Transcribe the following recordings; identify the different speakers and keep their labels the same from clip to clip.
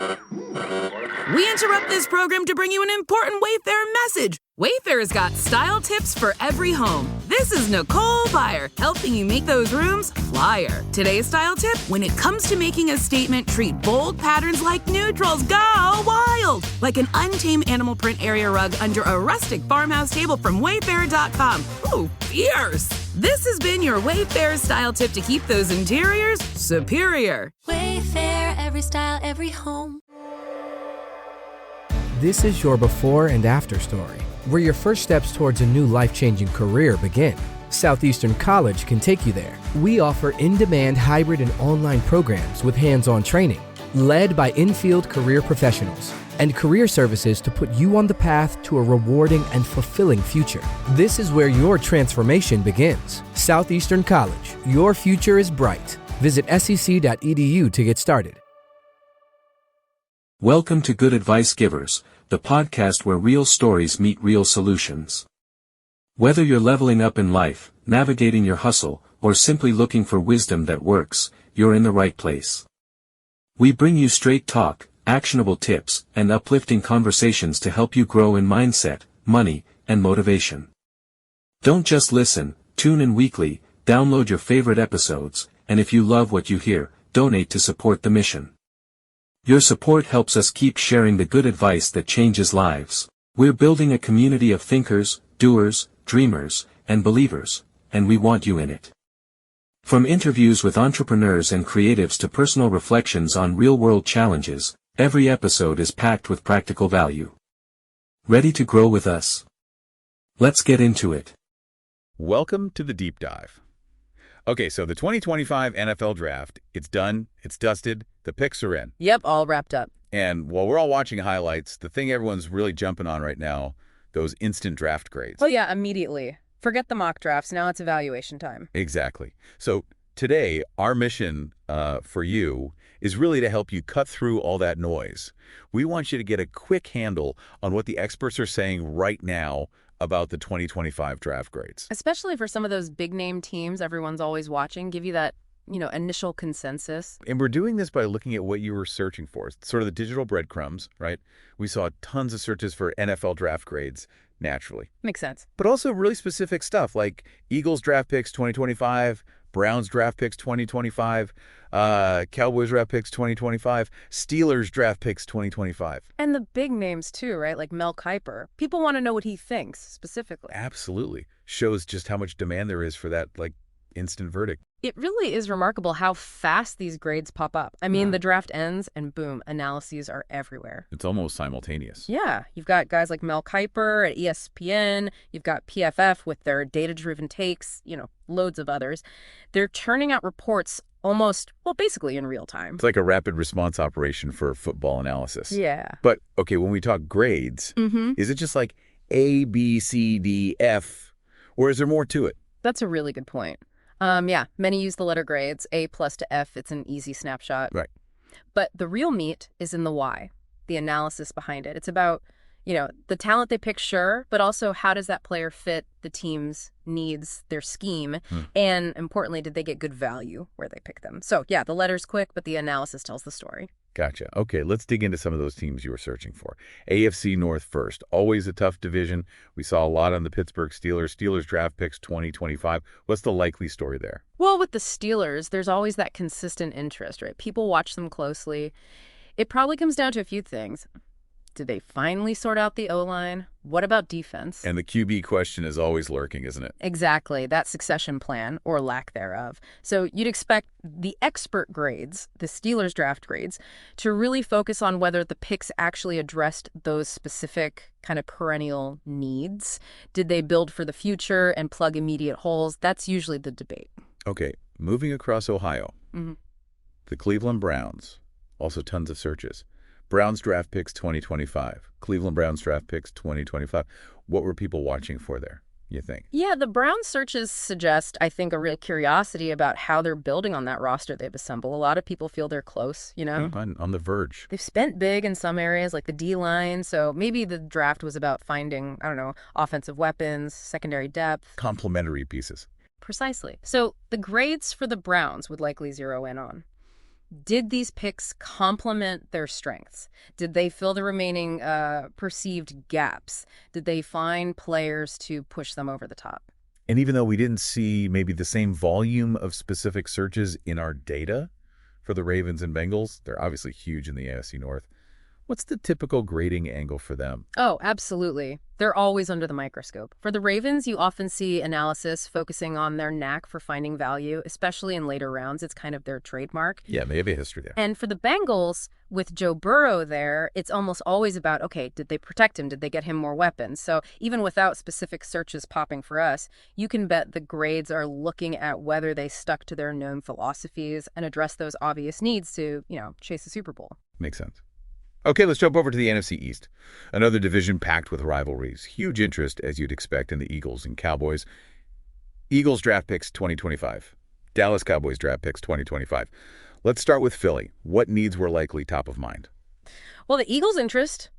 Speaker 1: We interrupt this program to bring you an important Wayfair message. Wayfair's got style tips for every home. This is Nicole Byer, helping you make those rooms flyer. Today's style tip: when it comes to making a statement, treat bold patterns like neutrals. Go wild! Like an untamed animal print area rug under a rustic farmhouse table from Wayfair.com. Ooh, fierce! This has been your Wayfair style tip to keep those interiors superior.
Speaker 2: Wayfair, every style, every home.
Speaker 3: This is your before and after story, where your first steps towards a new life-changing career begin. Southeastern College can take you there. We offer in-demand hybrid and online programs with hands-on training, led by in-field career professionals, and career services to put you on the path to a rewarding and fulfilling future. This is where your transformation begins. Southeastern College, your future is bright. Visit sec.edu to get started.
Speaker 4: Welcome to Good Advice Givers, the podcast where real stories meet real solutions. Whether you're leveling up in life, navigating your hustle, or simply looking for wisdom that works, you're in the right place. We bring you straight talk, actionable tips, and uplifting conversations to help you grow in mindset, money, and motivation. Don't just listen, tune in weekly, download your favorite episodes, and if you love what you hear, donate to support the mission. Your support helps us keep sharing the good advice that changes lives. We're building a community of thinkers, doers, dreamers, and believers, and we want you in it. From interviews with entrepreneurs and creatives to personal reflections on real-world challenges, every episode is packed with practical value. Ready to grow with us? Let's get into it.
Speaker 5: Welcome to the Deep Dive. Okay, so the 2025 NFL Draft, it's done, it's dusted, the picks are in.
Speaker 6: Yep, all wrapped up.
Speaker 5: And while we're all watching highlights, the thing everyone's really jumping on right now, those instant draft grades.
Speaker 6: Oh yeah, immediately. Forget the mock drafts, now it's evaluation time.
Speaker 5: Exactly. So today, our mission for you is really to help you cut through all that noise. We want you to get a quick handle on what the experts are saying right now about the 2025 draft grades.
Speaker 6: Especially for some of those big-name teams everyone's always watching, give you that, initial consensus.
Speaker 5: And we're doing this by looking at what you were searching for, sort of the digital breadcrumbs, right? We saw tons of searches for NFL draft grades, naturally.
Speaker 6: Makes sense.
Speaker 5: But also really specific stuff like Eagles draft picks 2025, Browns draft picks 2025, Cowboys draft picks 2025, Steelers draft picks 2025.
Speaker 6: And the big names too, right? Like Mel Kiper. People want to know what he thinks specifically.
Speaker 5: Absolutely. Shows just how much demand there is for that, instant verdict.
Speaker 6: It really is remarkable how fast these grades pop up. I mean, the draft ends and boom, analyses are everywhere.
Speaker 5: It's almost simultaneous.
Speaker 6: Yeah. You've got guys like Mel Kiper at ESPN. You've got PFF with their data-driven takes, loads of others. They're churning out reports basically in real time.
Speaker 5: It's like a rapid response operation for football analysis.
Speaker 6: Yeah.
Speaker 5: But, okay, when we talk grades, is it just like A, B, C, D, F, or is there more to it?
Speaker 6: That's a really good point. Many use the letter grades, A+ to F. It's an easy snapshot.
Speaker 5: Right.
Speaker 6: But the real meat is in the why, the analysis behind it. It's about, the talent they pick, sure, but also how does that player fit the team's needs, their scheme, and importantly, did they get good value where they pick them? So, yeah, the letter's quick, but the analysis tells the story.
Speaker 5: Gotcha. Okay, let's dig into some of those teams you were searching for. AFC North first. Always a tough division. We saw a lot on the Pittsburgh Steelers. Steelers draft picks 2025. What's the likely story there?
Speaker 6: Well, with the Steelers, there's always that consistent interest, right? People watch them closely. It probably comes down to a few things. Did they finally sort out the O-line? What about defense?
Speaker 5: And the QB question is always lurking, isn't it?
Speaker 6: Exactly. That succession plan, or lack thereof. So you'd expect the expert grades, the Steelers draft grades, to really focus on whether the picks actually addressed those specific kind of perennial needs. Did they build for the future and plug immediate holes? That's usually the debate.
Speaker 5: Okay, moving across Ohio. The Cleveland Browns. Also tons of searches. Browns draft picks 2025. Cleveland Browns draft picks 2025. What were people watching for there, you think?
Speaker 6: Yeah, the Browns searches suggest, I think, a real curiosity about how they're building on that roster they've assembled. A lot of people feel they're close,
Speaker 5: On the verge.
Speaker 6: They've spent big in some areas, like the D-line, so maybe the draft was about finding, offensive weapons, secondary depth.
Speaker 5: Complementary pieces.
Speaker 6: Precisely. So the grades for the Browns would likely zero in on Did these picks complement their strengths? Did they fill the remaining perceived gaps? Did they find players to push them over the top?
Speaker 5: And even though we didn't see maybe the same volume of specific searches in our data for the Ravens and Bengals, they're obviously huge in the AFC North. What's the typical grading angle for them?
Speaker 6: Oh, absolutely. They're always under the microscope. For the Ravens, you often see analysis focusing on their knack for finding value, especially in later rounds. It's kind of their trademark.
Speaker 5: Yeah, they have a history there.
Speaker 6: And for the Bengals, with Joe Burrow there, it's almost always about, okay, did they protect him? Did they get him more weapons? So even without specific searches popping for us, you can bet the grades are looking at whether they stuck to their known philosophies and address those obvious needs to, chase the Super Bowl.
Speaker 5: Makes sense. Okay, let's jump over to the NFC East. Another division packed with rivalries. Huge interest, as you'd expect, in the Eagles and Cowboys. Eagles draft picks 2025. Dallas Cowboys draft picks 2025. Let's start with Philly. What needs were likely top of mind?
Speaker 6: Well, the Eagles' interest,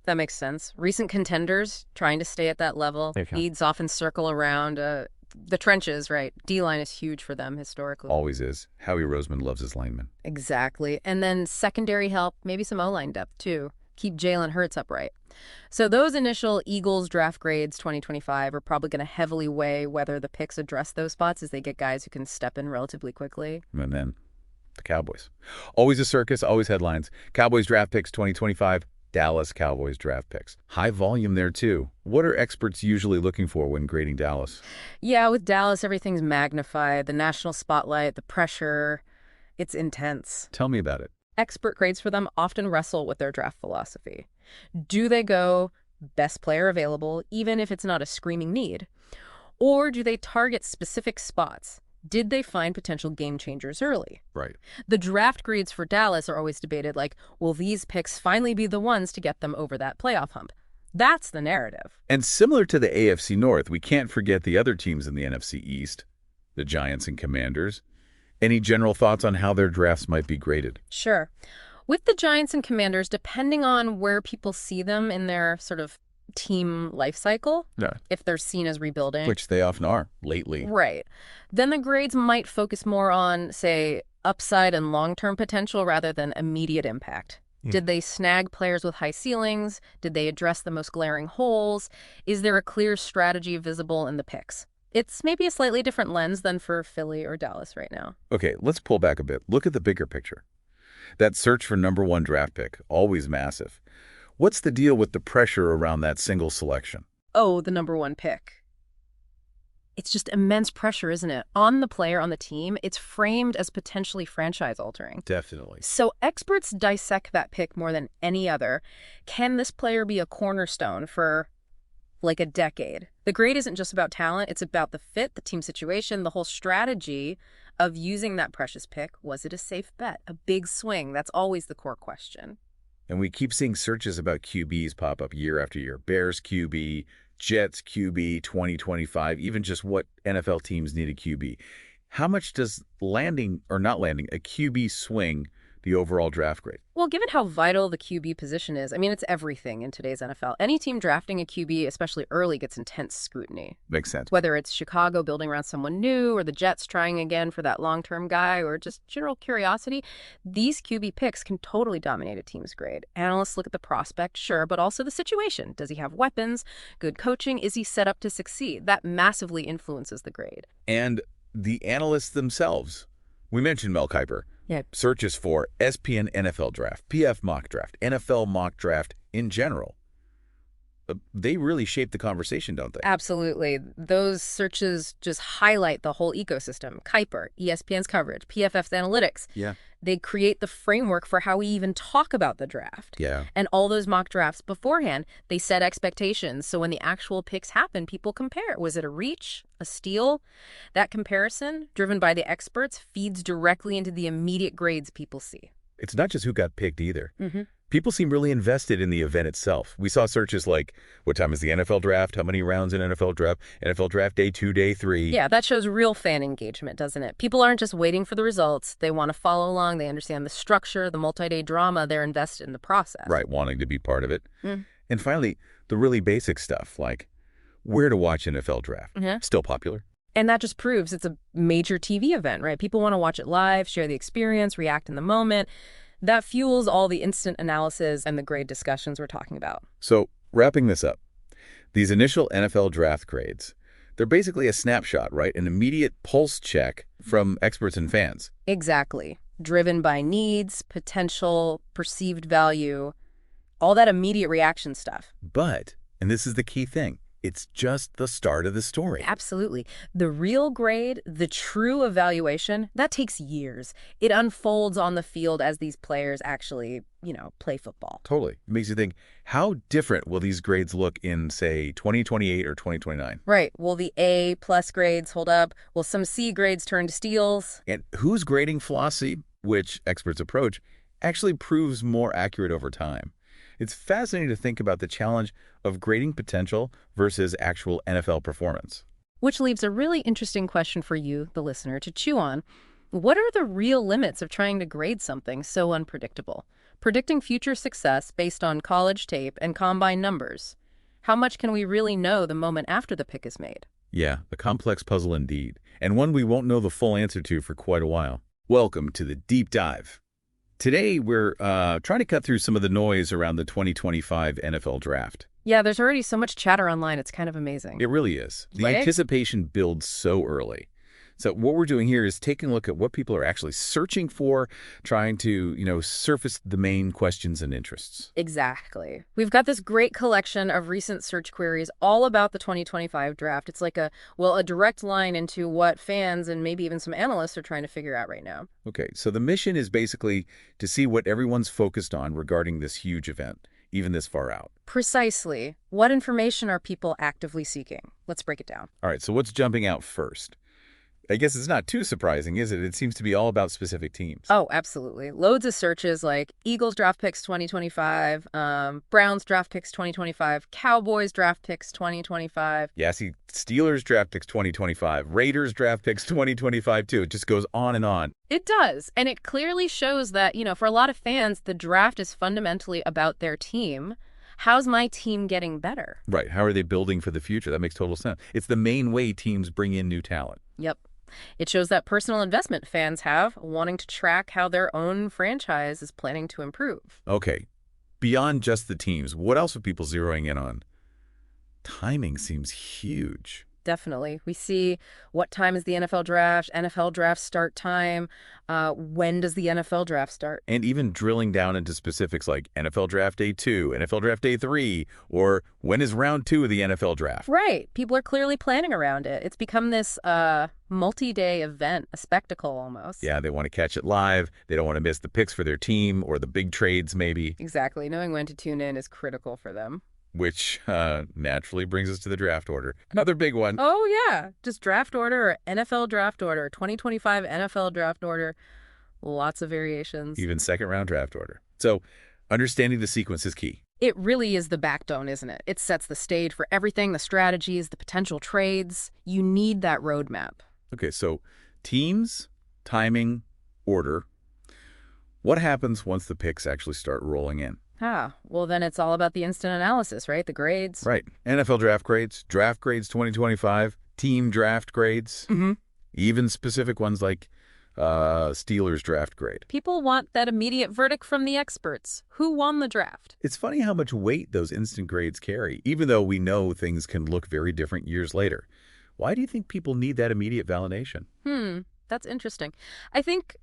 Speaker 6: that makes sense. Recent contenders trying to stay at that level. Needs often circle around the trenches, right? D-line is huge for them historically.
Speaker 5: Always is. Howie Roseman loves his linemen.
Speaker 6: Exactly. And then secondary help, maybe some O-line depth too. Keep Jalen Hurts upright. So those initial Eagles draft grades 2025 are probably going to heavily weigh whether the picks address those spots as they get guys who can step in relatively quickly.
Speaker 5: And then the Cowboys. Always a circus, always headlines. Cowboys draft picks 2025. Dallas Cowboys draft picks. High volume there, too. What are experts usually looking for when grading Dallas?
Speaker 6: Yeah, with Dallas, everything's magnified. The national spotlight, the pressure, it's intense.
Speaker 5: Tell me about it.
Speaker 6: Expert grades for them often wrestle with their draft philosophy. Do they go best player available, even if it's not a screaming need? Or do they target specific spots? Did they find potential game changers early?
Speaker 5: Right.
Speaker 6: The draft grades for Dallas are always debated like, will these picks finally be the ones to get them over that playoff hump? That's the narrative.
Speaker 5: And similar to the AFC North, we can't forget the other teams in the NFC East, the Giants and Commanders. Any general thoughts on how their drafts might be graded?
Speaker 6: Sure. With the Giants and Commanders, depending on where people see them in their sort of team life cycle, if they're seen as rebuilding.
Speaker 5: Which they often are, lately.
Speaker 6: Right. Then the grades might focus more on, say, upside and long-term potential rather than immediate impact. Did they snag players with high ceilings? Did they address the most glaring holes? Is there a clear strategy visible in the picks? It's maybe a slightly different lens than for Philly or Dallas right now.
Speaker 5: Okay, let's pull back a bit. Look at the bigger picture. That search for #1 draft pick, always massive. What's the deal with the pressure around that single selection?
Speaker 6: Oh, the #1 pick. It's just immense pressure, isn't it? On the player, on the team, it's framed as potentially franchise-altering.
Speaker 5: Definitely.
Speaker 6: So experts dissect that pick more than any other. Can this player be a cornerstone for, like, a decade? The grade isn't just about talent. It's about the fit, the team situation, the whole strategy of using that precious pick. Was it a safe bet? A big swing? That's always the core question.
Speaker 5: And we keep seeing searches about QBs pop up year after year. Bears QB, Jets QB 2025, even just what NFL teams need a QB. How much does landing or not landing a QB swing the overall draft grade?
Speaker 6: Well, given how vital the QB position is, I mean, it's everything in today's NFL. Any team drafting a QB, especially early, gets intense scrutiny.
Speaker 5: Makes sense.
Speaker 6: Whether it's Chicago building around someone new or the Jets trying again for that long-term guy or just general curiosity, these QB picks can totally dominate a team's grade. Analysts look at the prospect, sure, but also the situation. Does he have weapons? Good coaching? Is he set up to succeed? That massively influences the grade.
Speaker 5: And the analysts themselves. We mentioned Mel Kiper.
Speaker 6: Yeah.
Speaker 5: Searches for SPN NFL Draft, PF Mock Draft, NFL Mock Draft in general. They really shape the conversation, don't they?
Speaker 6: Absolutely. Those searches just highlight the whole ecosystem. Kiper, ESPN's coverage, PFF's analytics.
Speaker 5: Yeah.
Speaker 6: They create the framework for how we even talk about the draft.
Speaker 5: Yeah.
Speaker 6: And all those mock drafts beforehand, they set expectations. So when the actual picks happen, people compare. Was it a reach, a steal? That comparison, driven by the experts, feeds directly into the immediate grades people see.
Speaker 5: It's not just who got picked either.
Speaker 6: Mm-hmm.
Speaker 5: People seem really invested in the event itself. We saw searches like, what time is the NFL draft? How many rounds in NFL draft? NFL draft day 2, day 3.
Speaker 6: Yeah, that shows real fan engagement, doesn't it? People aren't just waiting for the results. They want to follow along. They understand the structure, the multi-day drama. They're invested in the process.
Speaker 5: Right, wanting to be part of it. And finally, the really basic stuff like where to watch NFL draft. Still popular.
Speaker 6: And that just proves it's a major TV event, right? People want to watch it live, share the experience, react in the moment. That fuels all the instant analysis and the grade discussions we're talking about.
Speaker 5: So, wrapping this up, these initial NFL draft grades, they're basically a snapshot, right? An immediate pulse check from experts and fans.
Speaker 6: Exactly. Driven by needs, potential, perceived value, all that immediate reaction stuff.
Speaker 5: But, and this is the key thing, it's just the start of the story.
Speaker 6: Absolutely. The real grade, the true evaluation, that takes years. It unfolds on the field as these players actually, play football.
Speaker 5: Totally. It makes you think, how different will these grades look in, say, 2028 or 2029?
Speaker 6: Right. Will the A+ grades hold up? Will some C grades turn to steals?
Speaker 5: And whose grading philosophy, which experts approach, actually proves more accurate over time? It's fascinating to think about the challenge of grading potential versus actual NFL performance.
Speaker 6: Which leaves a really interesting question for you, the listener, to chew on. What are the real limits of trying to grade something so unpredictable? Predicting future success based on college tape and combine numbers. How much can we really know the moment after the pick is made?
Speaker 5: Yeah, a complex puzzle indeed, and one we won't know the full answer to for quite a while. Welcome to the Deep Dive. Today, we're trying to cut through some of the noise around the 2025 NFL Draft.
Speaker 6: Yeah, there's already so much chatter online. It's kind of amazing.
Speaker 5: It really is. The
Speaker 6: Right?
Speaker 5: anticipation builds so early. So what we're doing here is taking a look at what people are actually searching for, trying to, surface the main questions and interests.
Speaker 6: Exactly. We've got this great collection of recent search queries all about the 2025 draft. It's like a direct line into what fans and maybe even some analysts are trying to figure out right now.
Speaker 5: Okay, so the mission is basically to see what everyone's focused on regarding this huge event, even this far out.
Speaker 6: Precisely. What information are people actively seeking? Let's break it down.
Speaker 5: All right, so what's jumping out first? I guess it's not too surprising, is it? It seems to be all about specific teams.
Speaker 6: Oh, absolutely. Loads of searches like Eagles draft picks 2025, Browns draft picks 2025, Cowboys draft picks 2025.
Speaker 5: Yeah, see, Steelers draft picks 2025, Raiders draft picks 2025 too. It just goes on and on.
Speaker 6: It does. And it clearly shows that, for a lot of fans, the draft is fundamentally about their team. How's my team getting better?
Speaker 5: Right. How are they building for the future? That makes total sense. It's the main way teams bring in new talent.
Speaker 6: Yep. It shows that personal investment fans have, wanting to track how their own franchise is planning to improve.
Speaker 5: Okay. Beyond just the teams, what else are people zeroing in on? Timing seems huge.
Speaker 6: Definitely. We see what time is the NFL draft start time, when does the NFL draft start?
Speaker 5: And even drilling down into specifics like NFL Draft Day 2, NFL Draft Day 3, or when is round 2 of the NFL Draft?
Speaker 6: Right. People are clearly planning around it. It's become this multi-day event, a spectacle almost.
Speaker 5: Yeah, they want to catch it live. They don't want to miss the picks for their team or the big trades maybe.
Speaker 6: Exactly. Knowing when to tune in is critical for them.
Speaker 5: Which naturally brings us to the draft order. Another big one.
Speaker 6: Oh, yeah. Just draft order or NFL draft order, 2025 NFL draft order. Lots of variations.
Speaker 5: Even second-round draft order. So understanding the sequence is key.
Speaker 6: It really is the backbone, isn't it? It sets the stage for everything, the strategies, the potential trades. You need that roadmap.
Speaker 5: Okay, so teams, timing, order. What happens once the picks actually start rolling in?
Speaker 6: Well, then it's all about the instant analysis, right? The grades.
Speaker 5: Right. NFL draft grades 2025, team draft grades, even specific ones like Steelers draft grade.
Speaker 6: People want that immediate verdict from the experts. Who won the draft?
Speaker 5: It's funny how much weight those instant grades carry, even though we know things can look very different years later. Why do you think people need that immediate validation?
Speaker 6: That's interesting. I think,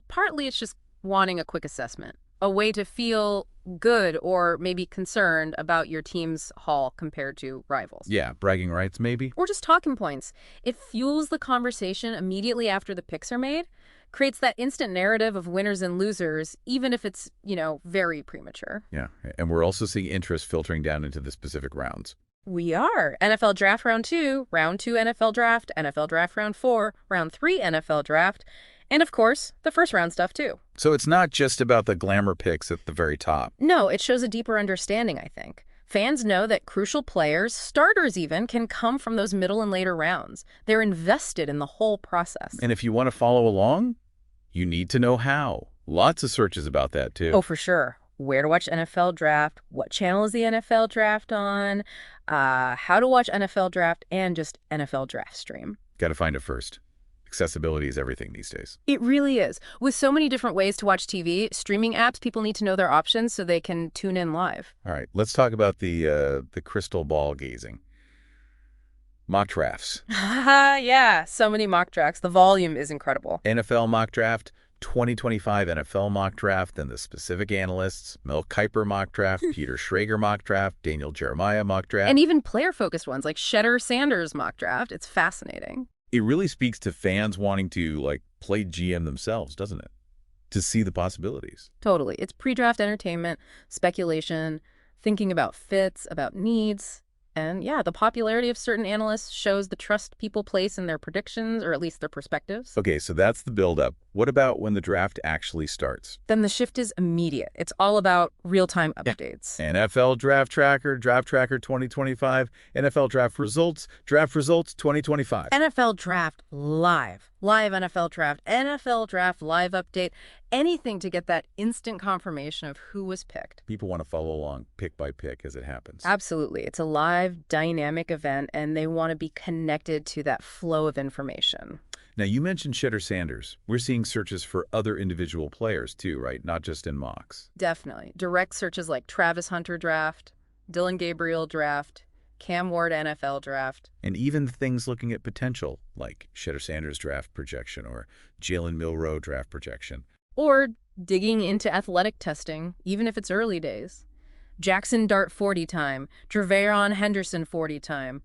Speaker 6: partly it's just wanting a quick assessment, a way to feel good or maybe concerned about your team's haul compared to rivals.
Speaker 5: Yeah, bragging rights maybe.
Speaker 6: Or just talking points. It fuels the conversation immediately after the picks are made, creates that instant narrative of winners and losers, even if it's, very premature.
Speaker 5: Yeah, and we're also seeing interest filtering down into the specific rounds.
Speaker 6: We are. NFL draft round 2, round 2 NFL draft, NFL draft round 4, round 3 NFL draft, and of course, the first round stuff too.
Speaker 5: So it's not just about the glamour picks at the very top.
Speaker 6: No, it shows a deeper understanding, I think. Fans know that crucial players, starters even, can come from those middle and later rounds. They're invested in the whole process.
Speaker 5: And if you want to follow along, you need to know how. Lots of searches about that too.
Speaker 6: Oh, for sure. Where to watch NFL draft, what channel is the NFL draft on, how to watch NFL draft, and just NFL draft stream.
Speaker 5: Got to find it first. Accessibility is everything these days.
Speaker 6: It really is. With so many different ways to watch TV, streaming apps, people need to know their options so they can tune in live.
Speaker 5: All right, let's talk about the crystal ball gazing. Mock drafts.
Speaker 6: Yeah, so many mock drafts. The volume is incredible.
Speaker 5: NFL mock draft, 2025 NFL mock draft, then the specific analysts, Mel Kiper mock draft, Peter Schrager mock draft, Daniel Jeremiah mock draft.
Speaker 6: And even player-focused ones like Shedder Sanders mock draft. It's fascinating.
Speaker 5: It really speaks to fans wanting to, play GM themselves, doesn't it? To see the possibilities.
Speaker 6: Totally. It's pre-draft entertainment, speculation, thinking about fits, about needs. And yeah, the popularity of certain analysts shows the trust people place in their predictions, or at least their perspectives.
Speaker 5: Okay, so that's the build-up. What about when the draft actually starts?
Speaker 6: Then the shift is immediate. It's all about real-time updates.
Speaker 5: NFL Draft Tracker 2025, NFL Draft Results 2025.
Speaker 6: NFL Draft Live. Live NFL Draft Live update. Anything to get that instant confirmation of who was picked.
Speaker 5: People want to follow along pick by pick as it happens.
Speaker 6: Absolutely. It's a live, dynamic event, and they want to be connected to that flow of information.
Speaker 5: Now, you mentioned Shedder Sanders. We're seeing searches for other individual players, too, right? Not just in mocks.
Speaker 6: Definitely. Direct searches like Travis Hunter Draft, Dylan Gabriel Draft, Cam Ward NFL Draft.
Speaker 5: And even things looking at potential, like Shedder Sanders draft projection or Jalen Milroe draft projection.
Speaker 6: Or digging into athletic testing, even if it's early days. Jackson Dart 40 time, Treveron Henderson 40 time,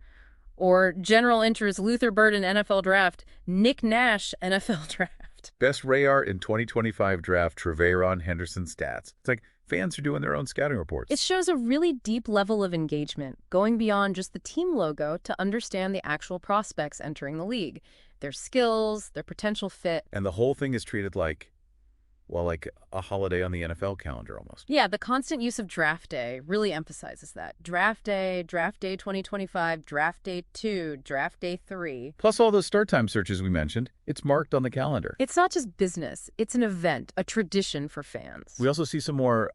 Speaker 6: or general interest Luther Burden NFL Draft, Nick Nash NFL Draft.
Speaker 5: Best Rayar in 2025 draft, Treveron Henderson stats. It's like fans are doing their own scouting reports.
Speaker 6: It shows a really deep level of engagement, going beyond just the team logo to understand the actual prospects entering the league, their skills, their potential fit.
Speaker 5: And the whole thing is treated like a holiday on the NFL calendar almost.
Speaker 6: Yeah, the constant use of draft day really emphasizes that. Draft day 2025, draft day 2, draft day 3.
Speaker 5: Plus all those start time searches we mentioned, it's marked on the calendar.
Speaker 6: It's not just business, it's an event, a tradition for fans.
Speaker 5: We also see some more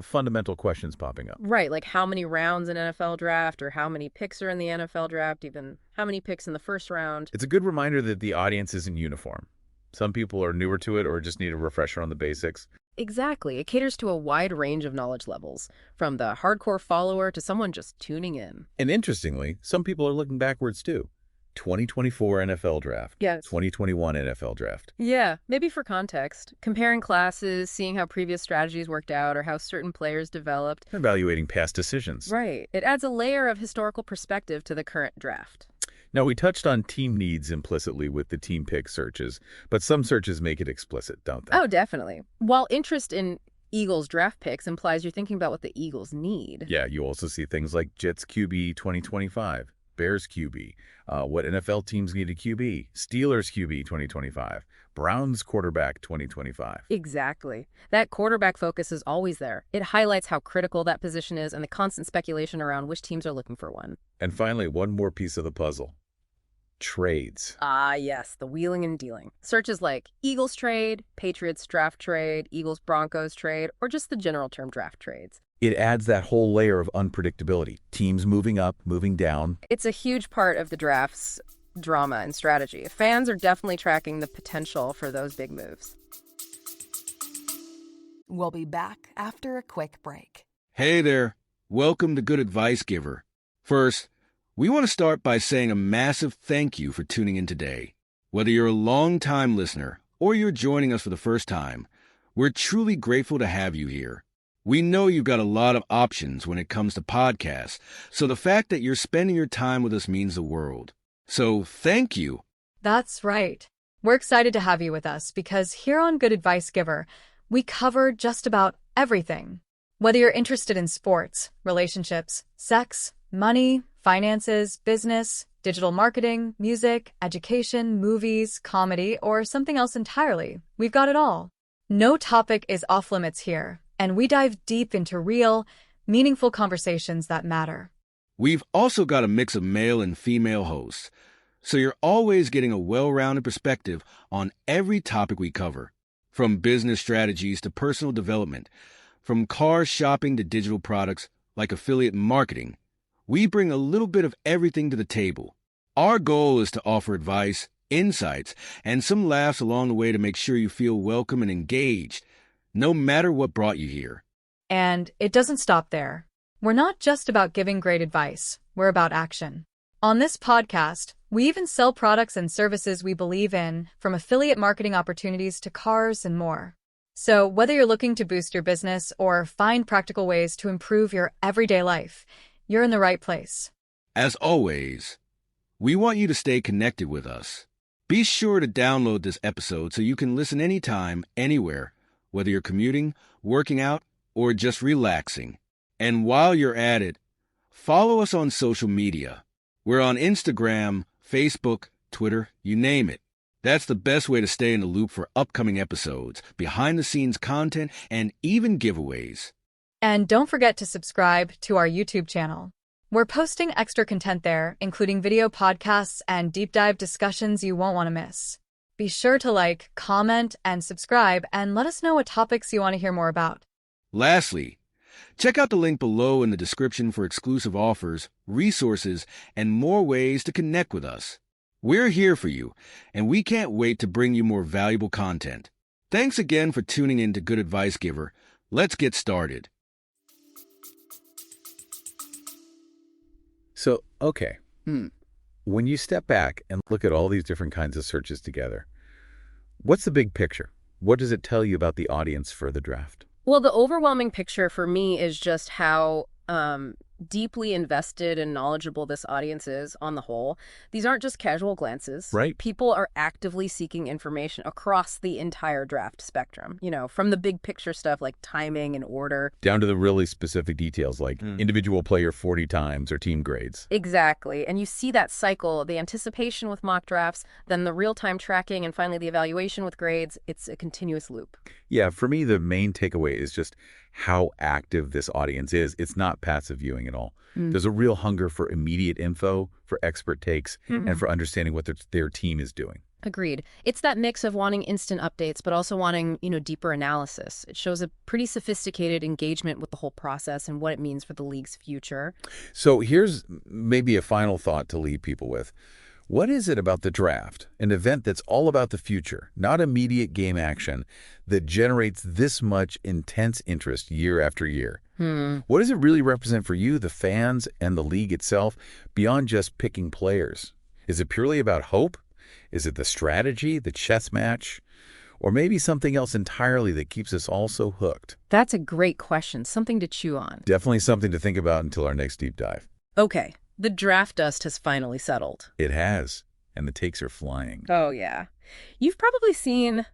Speaker 5: fundamental questions popping up.
Speaker 6: Right, like how many rounds in NFL draft, or how many picks are in the NFL draft, even how many picks in the first round.
Speaker 5: It's a good reminder that the audience isn't uniform. Some people are newer to it or just need a refresher on the basics.
Speaker 6: Exactly. It caters to a wide range of knowledge levels, from the hardcore follower to someone just tuning in.
Speaker 5: And interestingly, some people are looking backwards too. 2024 NFL Draft.
Speaker 6: Yes.
Speaker 5: 2021 NFL Draft.
Speaker 6: Yeah, maybe for context. Comparing classes, seeing how previous strategies worked out or how certain players developed.
Speaker 5: Evaluating past decisions.
Speaker 6: Right. It adds a layer of historical perspective to the current draft.
Speaker 5: Now, we touched on team needs implicitly with the team pick searches, but some searches make it explicit, don't they?
Speaker 6: Oh, definitely. While interest in Eagles draft picks implies you're thinking about what the Eagles need.
Speaker 5: Yeah, you also see things like Jets QB 2025, Bears QB, what NFL teams need a QB, Steelers QB 2025, Browns quarterback 2025.
Speaker 6: Exactly. That quarterback focus is always there. It highlights how critical that position is and the constant speculation around which teams are looking for one.
Speaker 5: And finally, one more piece of the puzzle. Trades.
Speaker 6: Ah, yes, the wheeling and dealing. Searches like Eagles trade, Patriots draft trade, Eagles Broncos trade, or just the general term draft trades.
Speaker 5: It adds that whole layer of unpredictability. Teams moving up, moving down.
Speaker 6: It's a huge part of the draft's drama and strategy. Fans are definitely tracking the potential for those big moves.
Speaker 7: We'll be back after a quick break.
Speaker 8: Hey there. Welcome to Good Advice Giver. First, we want to start by saying a massive thank you for tuning in today. Whether you're a long-time listener or you're joining us for the first time, we're truly grateful to have you here. We know you've got a lot of options when it comes to podcasts, so the fact that you're spending your time with us means the world. So thank you.
Speaker 9: That's right. We're excited to have you with us because here on Good Advice Giver, we cover just about everything. Whether you're interested in sports, relationships, sex, money, finances, business, digital marketing, music, education, movies, comedy, or something else entirely, we've got it all. No topic is off limits here, and we dive deep into real, meaningful conversations that matter.
Speaker 8: We've also got a mix of male and female hosts, so you're always getting a well-rounded perspective on every topic we cover, from business strategies to personal development, from car shopping to digital products like affiliate marketing. We bring a little bit of everything to the table, Our goal is to offer advice, insights, and some laughs along the way to make sure you feel welcome and engaged, no matter what brought you here.
Speaker 9: And it doesn't stop there. We're not just about giving great advice, we're about action. On this podcast, we even sell products and services we believe in, from affiliate marketing opportunities to cars and more. So whether you're looking to boost your business or find practical ways to improve your everyday life, you're in the right place.
Speaker 8: As always, we want you to stay connected with us. Be sure to download this episode so you can listen anytime, anywhere, whether you're commuting, working out, or just relaxing. And while you're at it, follow us on social media. We're on Instagram, Facebook, Twitter, you name it. That's the best way to stay in the loop for upcoming episodes, behind-the-scenes content, and even giveaways.
Speaker 9: And don't forget to subscribe to our YouTube channel. We're posting extra content there, including video podcasts and deep dive discussions you won't want to miss. Be sure to like, comment, and subscribe, and let us know what topics you want to hear more about.
Speaker 8: Lastly, check out the link below in the description for exclusive offers, resources, and more ways to connect with us. We're here for you, and we can't wait to bring you more valuable content. Thanks again for tuning in to Good Advice Giver. Let's get started.
Speaker 5: So, okay, when you step back and look at all these different kinds of searches together, what's the big picture? What does it tell you about the audience for the draft?
Speaker 6: Well, the overwhelming picture for me is just how deeply invested and knowledgeable this audience is on the whole. These aren't just casual glances.
Speaker 5: Right.
Speaker 6: People are actively seeking information across the entire draft spectrum, from the big picture stuff like timing and order.
Speaker 5: Down to the really specific details like individual player 40 times or team grades.
Speaker 6: Exactly. And you see that cycle, the anticipation with mock drafts, then the real-time tracking, and finally the evaluation with grades. It's a continuous loop.
Speaker 5: Yeah, for me, the main takeaway is just how active this audience is. It's not passive viewing at all. There's a real hunger for immediate info, for expert takes, and for understanding what their team is doing.
Speaker 6: Agreed. It's that mix of wanting instant updates, but also wanting, deeper analysis. It shows a pretty sophisticated engagement with the whole process and what it means for the league's future.
Speaker 5: So here's maybe a final thought to leave people with. What is it about the draft, an event that's all about the future, not immediate game action, that generates this much intense interest year after year? What does it really represent for you, the fans, and the league itself, beyond just picking players? Is it purely about hope? Is it the strategy, the chess match? Or maybe something else entirely that keeps us all so hooked?
Speaker 6: That's a great question, something to chew on.
Speaker 5: Definitely something to think about until our next deep dive.
Speaker 6: Okay. The draft dust has finally settled.
Speaker 5: It has, and the takes are flying.
Speaker 6: Oh, yeah. You've probably seen,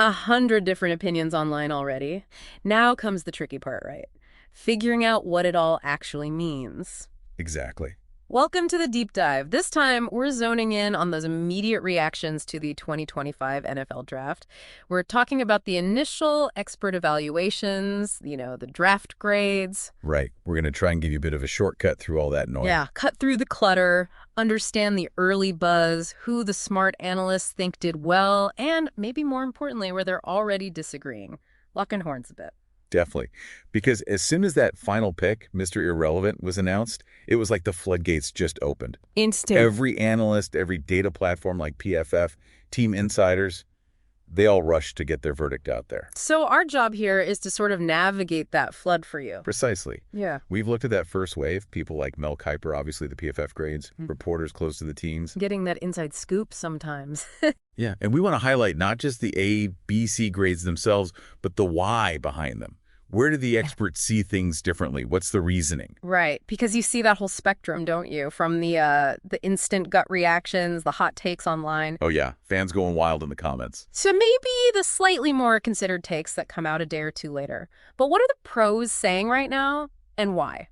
Speaker 6: 100 different opinions online already. Now comes the tricky part, right? Figuring out what it all actually means.
Speaker 5: Exactly.
Speaker 6: Welcome to the deep dive. This time, we're zoning in on those immediate reactions to the 2025 NFL draft. We're talking about the initial expert evaluations, the draft grades.
Speaker 5: Right. We're going to try and give you a bit of a shortcut through all that noise.
Speaker 6: Yeah, cut through the clutter, understand the early buzz, who the smart analysts think did well, and maybe more importantly, where they're already disagreeing. Locking horns a bit.
Speaker 5: Definitely. Because as soon as that final pick, Mr. Irrelevant, was announced, it was like the floodgates just opened.
Speaker 6: Instant.
Speaker 5: Every analyst, every data platform like PFF, team insiders, they all rushed to get their verdict out there.
Speaker 6: So our job here is to sort of navigate that flood for you.
Speaker 5: Precisely.
Speaker 6: Yeah.
Speaker 5: We've looked at that first wave, people like Mel Kiper, obviously the PFF grades, reporters close to the teams.
Speaker 6: Getting that inside scoop sometimes.
Speaker 5: Yeah, and we want to highlight not just the A, B, C grades themselves, but the why behind them. Where do the experts see things differently? What's the reasoning?
Speaker 6: Right, because you see that whole spectrum, don't you? From the instant gut reactions, the hot takes online.
Speaker 5: Oh yeah, fans going wild in the comments.
Speaker 6: So maybe the slightly more considered takes that come out a day or two later. But what are the pros saying right now, and why?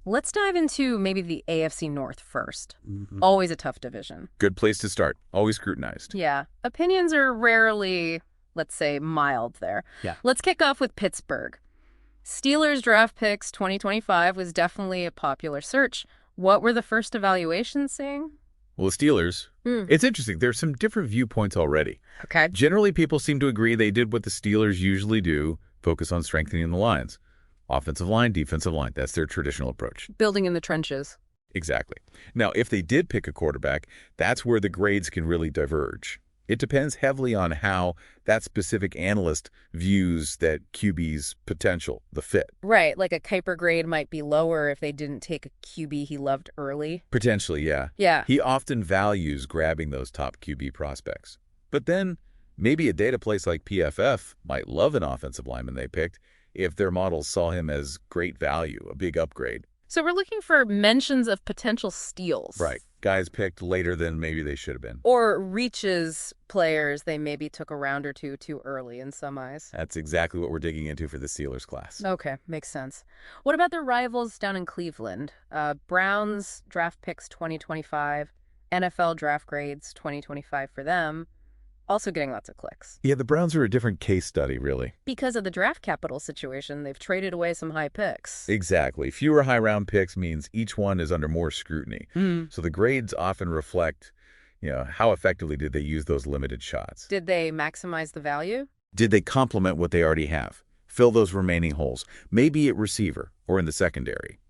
Speaker 6: Let's dive into maybe the AFC North first. Always a tough division.
Speaker 5: Good place to start. Always scrutinized.
Speaker 6: Yeah, opinions are rarely, let's say, mild there.
Speaker 5: Yeah.
Speaker 6: Let's kick off with Pittsburgh. Steelers draft picks 2025 was definitely a popular search. What were the first evaluations saying?
Speaker 5: Well, the Steelers, it's interesting. There's some different viewpoints already.
Speaker 6: Okay.
Speaker 5: Generally, people seem to agree they did what the Steelers usually do, focus on strengthening the lines. Offensive line, defensive line. That's their traditional approach.
Speaker 6: Building in the trenches.
Speaker 5: Exactly. Now, if they did pick a quarterback, that's where the grades can really diverge. It depends heavily on how that specific analyst views that QB's potential, the fit.
Speaker 6: Right, like a Kuiper grade might be lower if they didn't take a QB he loved early.
Speaker 5: Potentially, yeah.
Speaker 6: Yeah.
Speaker 5: He often values grabbing those top QB prospects. But then, maybe a data place like PFF might love an offensive lineman they picked if their models saw him as great value, a big upgrade.
Speaker 6: So we're looking for mentions of potential steals.
Speaker 5: Right. Guys picked later than maybe they should have been.
Speaker 6: Or reaches players they maybe took a round or two too early in some eyes.
Speaker 5: That's exactly what we're digging into for the Steelers class.
Speaker 6: Okay, makes sense. What about their rivals down in Cleveland? Browns draft picks 2025, NFL draft grades 2025 for them. Also getting lots of clicks.
Speaker 5: Yeah, the Browns are a different case study, really.
Speaker 6: Because of the draft capital situation, they've traded away some high picks.
Speaker 5: Exactly. Fewer high-round picks means each one is under more scrutiny. So the grades often reflect, how effectively did they use those limited shots?
Speaker 6: Did they maximize the value?
Speaker 5: Did they complement what they already have? Fill those remaining holes, maybe at receiver or in the secondary.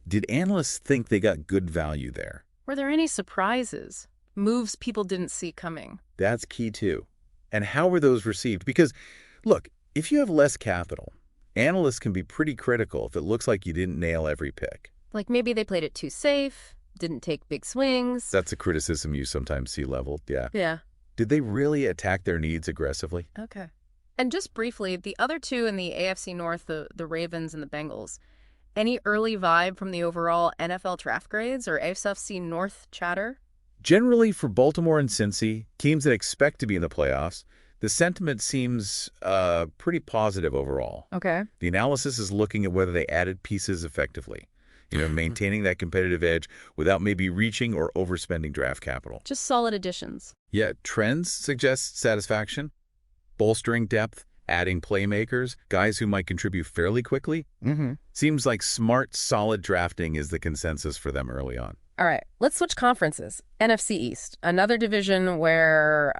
Speaker 5: Did analysts think they got good value there?
Speaker 6: Were there any surprises? Moves people didn't see coming?
Speaker 5: That's key, too. And how were those received? Because, look, if you have less capital, analysts can be pretty critical if it looks like you didn't nail every pick.
Speaker 6: Like maybe they played it too safe, didn't take big swings.
Speaker 5: That's a criticism you sometimes see leveled, yeah.
Speaker 6: Yeah.
Speaker 5: Did they really attack their needs aggressively?
Speaker 6: Okay. And just briefly, the other two in the AFC North, the Ravens and the Bengals, any early vibe from the overall NFL draft grades or AFC North chatter?
Speaker 5: Generally, for Baltimore and Cincy, teams that expect to be in the playoffs, the sentiment seems pretty positive overall.
Speaker 6: Okay.
Speaker 5: The analysis is looking at whether they added pieces effectively, maintaining that competitive edge without maybe reaching or overspending draft capital.
Speaker 6: Just solid additions.
Speaker 5: Yeah, trends suggest satisfaction, bolstering depth, adding playmakers, guys who might contribute fairly quickly. Seems like smart, solid drafting is the consensus for them early on.
Speaker 6: All right, let's switch conferences. NFC East, another division where,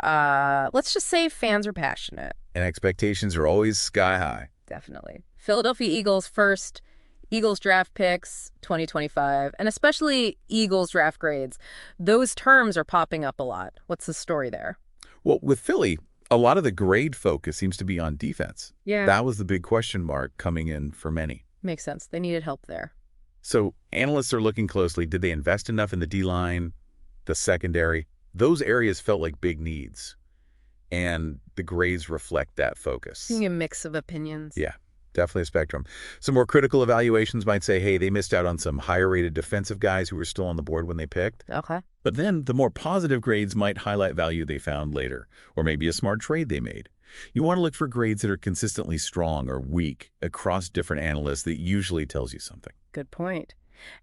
Speaker 6: let's just say fans are passionate.
Speaker 5: And expectations are always sky high.
Speaker 6: Definitely. Philadelphia Eagles first, Eagles draft picks 2025, and especially Eagles draft grades. Those terms are popping up a lot. What's the story there?
Speaker 5: Well, with Philly, a lot of the grade focus seems to be on defense.
Speaker 6: Yeah.
Speaker 5: That was the big question mark coming in for many.
Speaker 6: Makes sense. They needed help there.
Speaker 5: So analysts are looking closely. Did they invest enough in the D-line, the secondary? Those areas felt like big needs, and the grades reflect that focus.
Speaker 6: Seeing a mix of opinions.
Speaker 5: Yeah, definitely a spectrum. Some more critical evaluations might say, hey, they missed out on some higher-rated defensive guys who were still on the board when they picked.
Speaker 6: Okay.
Speaker 5: But then the more positive grades might highlight value they found later, or maybe a smart trade they made. You want to look for grades that are consistently strong or weak across different analysts. That usually tells you something.
Speaker 6: Good point.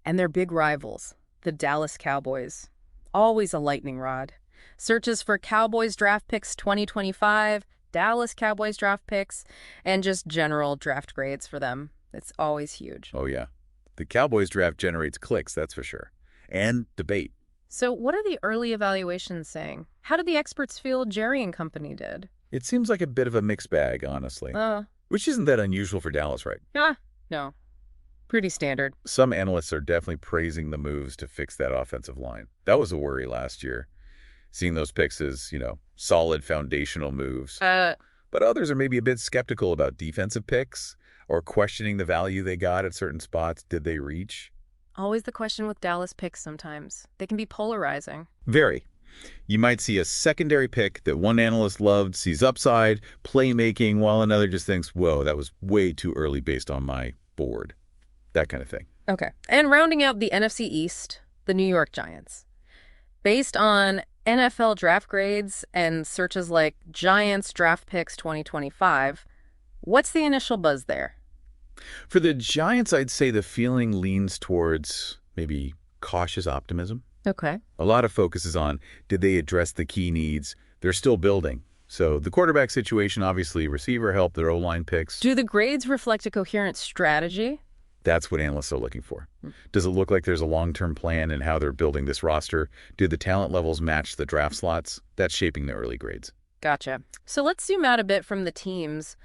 Speaker 6: And their big rivals, the Dallas Cowboys. Always a lightning rod. Searches for Cowboys draft picks 2025, Dallas Cowboys draft picks, and just general draft grades for them. It's always huge.
Speaker 5: Oh, yeah. The Cowboys draft generates clicks, that's for sure. And debate.
Speaker 6: So what are the early evaluations saying? How did the experts feel Jerry and company did?
Speaker 5: It seems like a bit of a mixed bag, honestly. Which isn't that unusual for Dallas, right?
Speaker 6: No. Pretty standard.
Speaker 5: Some analysts are definitely praising the moves to fix that offensive line. That was a worry last year, seeing those picks as, solid foundational moves. But others are maybe a bit skeptical about defensive picks or questioning the value they got at certain spots. Did they reach?
Speaker 6: Always the question with Dallas picks sometimes. They can be polarizing.
Speaker 5: Very. You might see a secondary pick that one analyst loved, sees upside, playmaking, while another just thinks, whoa, that was way too early based on my board. That kind of thing.
Speaker 6: Okay. And rounding out the NFC East, the New York Giants. Based on NFL draft grades and searches like Giants draft picks 2025, what's the initial buzz there?
Speaker 5: For the Giants, I'd say the feeling leans towards maybe cautious optimism.
Speaker 6: Okay.
Speaker 5: A lot of focus is on, did they address the key needs? They're still building. So the quarterback situation, obviously, receiver help, their O-line picks.
Speaker 6: Do the grades reflect a coherent strategy?
Speaker 5: That's what analysts are looking for. Does it look like there's a long-term plan in how they're building this roster? Do the talent levels match the draft slots? That's shaping the early grades.
Speaker 6: Gotcha. So let's zoom out a bit from the teams.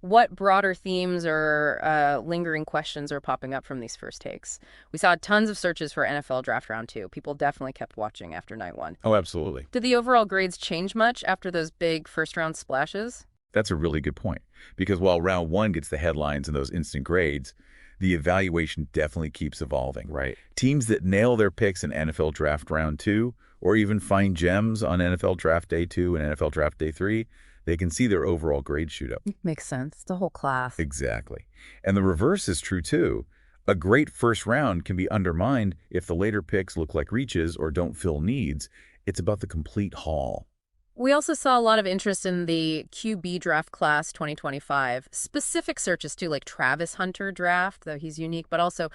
Speaker 6: What broader themes or lingering questions are popping up from these first takes? We saw tons of searches for NFL Draft Round 2. People definitely kept watching after night one.
Speaker 5: Oh, absolutely.
Speaker 6: Did the overall grades change much after those big first-round splashes?
Speaker 5: That's a really good point. Because while round 1 gets the headlines and those instant grades, the evaluation definitely keeps evolving.
Speaker 8: Right.
Speaker 5: Teams that nail their picks in NFL Draft Round 2, or even find gems on NFL Draft Day 2 and NFL Draft Day 3, they can see their overall grade shoot up.
Speaker 6: Makes sense. The whole class.
Speaker 5: Exactly. And the reverse is true too. A great first round can be undermined if the later picks look like reaches or don't fill needs. It's about the complete haul.
Speaker 6: We also saw a lot of interest in the QB draft class 2025. Specific searches too, like Travis Hunter draft, though he's unique, but also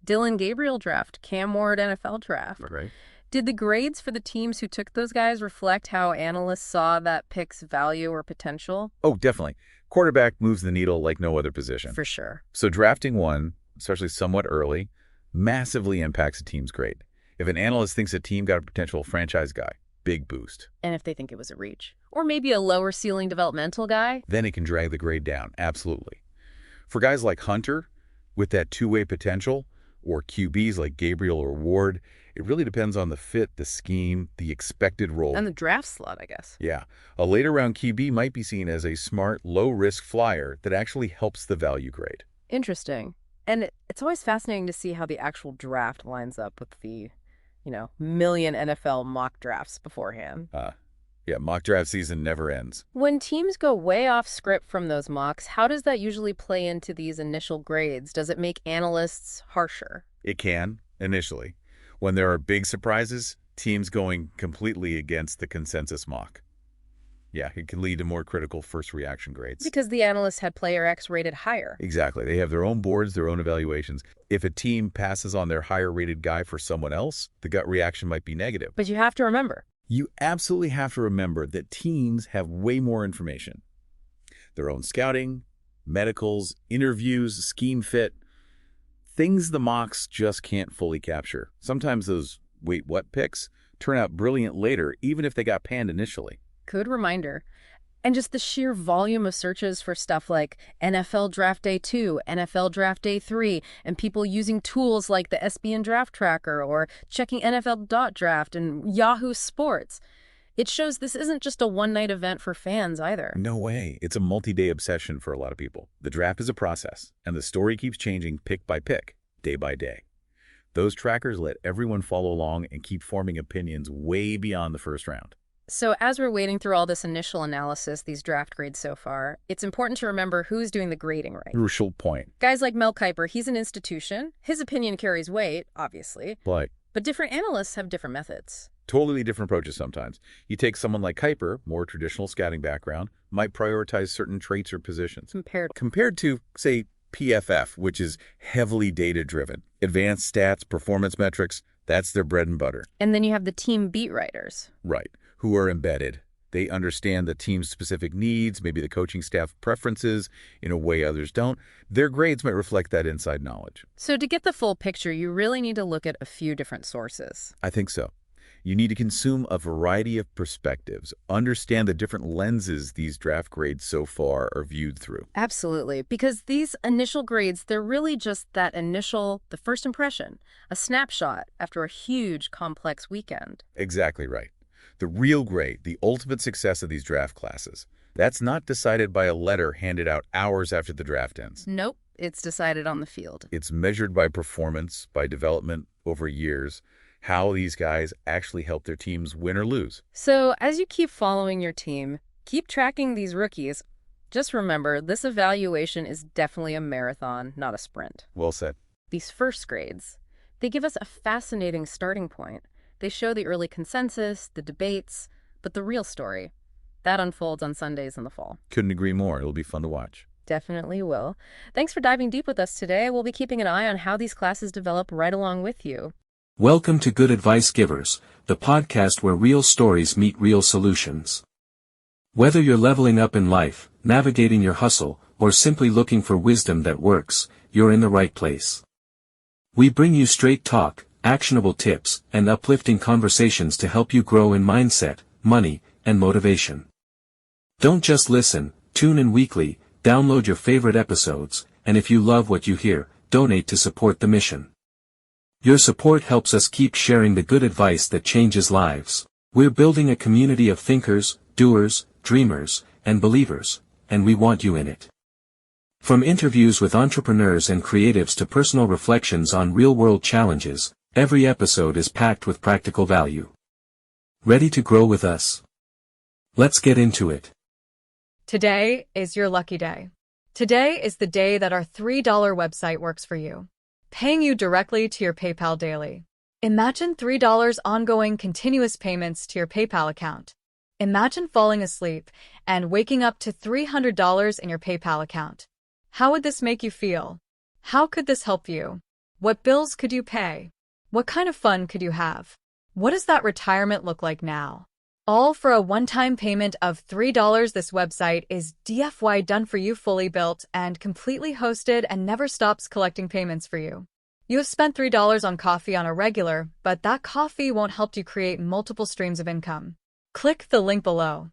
Speaker 6: Dylan Gabriel draft, Cam Ward NFL draft.
Speaker 5: Right.
Speaker 6: Did the grades for the teams who took those guys reflect how analysts saw that pick's value or potential?
Speaker 5: Oh, definitely. Quarterback moves the needle like no other position.
Speaker 6: For sure.
Speaker 5: So drafting one, especially somewhat early, massively impacts a team's grade. If an analyst thinks a team got a potential franchise guy, big boost.
Speaker 6: And if they think it was a reach, or maybe a lower ceiling developmental guy,
Speaker 5: then it can drag the grade down, absolutely. For guys like Hunter, with that two-way potential, or QBs like Gabriel or Ward, it really depends on the fit, the scheme, the expected role.
Speaker 6: And the draft slot, I guess.
Speaker 5: Yeah. A later round QB might be seen as a smart, low-risk flyer that actually helps the value grade.
Speaker 6: Interesting. And it's always fascinating to see how the actual draft lines up with the, million NFL mock drafts beforehand.
Speaker 5: Yeah, mock draft season never ends.
Speaker 6: When teams go way off script from those mocks, how does that usually play into these initial grades? Does it make analysts harsher?
Speaker 5: It can, initially. When there are big surprises, teams going completely against the consensus mock. Yeah, it can lead to more critical first reaction grades.
Speaker 6: Because the analysts had player X rated higher.
Speaker 5: Exactly. They have their own boards, their own evaluations. If a team passes on their higher rated guy for someone else, the gut reaction might be negative.
Speaker 6: But you have to remember.
Speaker 5: You absolutely have to remember that teams have way more information. Their own scouting, medicals, interviews, scheme fit, things the mocks just can't fully capture. Sometimes those wait what picks turn out brilliant later, even if they got panned initially.
Speaker 6: Good reminder. And just the sheer volume of searches for stuff like NFL Draft Day 2, NFL Draft Day 3, and people using tools like the SBN Draft Tracker or checking NFL.draft and Yahoo Sports. It shows this isn't just a one-night event for fans either.
Speaker 5: No way. It's a multi-day obsession for a lot of people. The draft is a process, and the story keeps changing pick by pick, day by day. Those trackers let everyone follow along and keep forming opinions way beyond the first round.
Speaker 6: So as we're wading through all this initial analysis, these draft grades so far, it's important to remember who's doing the grading right.
Speaker 5: Crucial point.
Speaker 6: Guys like Mel Kiper, he's an institution. His opinion carries weight, obviously.
Speaker 5: But
Speaker 6: different analysts have different methods.
Speaker 5: Totally different approaches sometimes. You take someone like Kiper, more traditional scouting background, might prioritize certain traits or positions. Compared to, say, PFF, which is heavily data-driven. Advanced stats, performance metrics, that's their bread and butter.
Speaker 6: And then you have the team beat writers.
Speaker 5: Right. Who are embedded. They understand the team's specific needs, maybe the coaching staff preferences in a way others don't. Their grades might reflect that inside knowledge.
Speaker 6: So to get the full picture, you really need to look at a few different sources.
Speaker 5: I think so. You need to consume a variety of perspectives, understand the different lenses these draft grades so far are viewed through.
Speaker 6: Absolutely, because these initial grades, they're really just the first impression, a snapshot after a huge, complex weekend.
Speaker 5: Exactly right. The real grade, the ultimate success of these draft classes, that's not decided by a letter handed out hours after the draft ends.
Speaker 6: Nope, it's decided on the field.
Speaker 5: It's measured by performance, by development over years, how these guys actually help their teams win or lose.
Speaker 6: So as you keep following your team, keep tracking these rookies, just remember this evaluation is definitely a marathon, not a sprint.
Speaker 5: Well said.
Speaker 6: These first grades, they give us a fascinating starting point. They show the early consensus, the debates, but the real story, that unfolds on Sundays in the fall.
Speaker 5: Couldn't agree more. It'll be fun to watch.
Speaker 6: Definitely will. Thanks for diving deep with us today. We'll be keeping an eye on how these classes develop right along with you.
Speaker 4: Welcome to Good Advice Givers, the podcast where real stories meet real solutions. Whether you're leveling up in life, navigating your hustle, or simply looking for wisdom that works, you're in the right place. We bring you straight talk, actionable tips, and uplifting conversations to help you grow in mindset, money, and motivation. Don't just listen, tune in weekly, download your favorite episodes, and if you love what you hear, donate to support the mission. Your support helps us keep sharing the good advice that changes lives. We're building a community of thinkers, doers, dreamers, and believers, and we want you in it. From interviews with entrepreneurs and creatives to personal reflections on real-world challenges, every episode is packed with practical value. Ready to grow with us? Let's get into it.
Speaker 9: Today is your lucky day. Today is the day that our $3 website works for you, paying you directly to your PayPal daily. Imagine $3 ongoing continuous payments to your PayPal account. Imagine falling asleep and waking up to $300 in your PayPal account. How would this make you feel? How could this help you? What bills could you pay? What kind of fun could you have? What does that retirement look like now? All for a one-time payment of $3. This website is DFY done for you, fully built and completely hosted, and never stops collecting payments for you. You have spent $3 on coffee on a regular, but that coffee won't help you create multiple streams of income. Click the link below.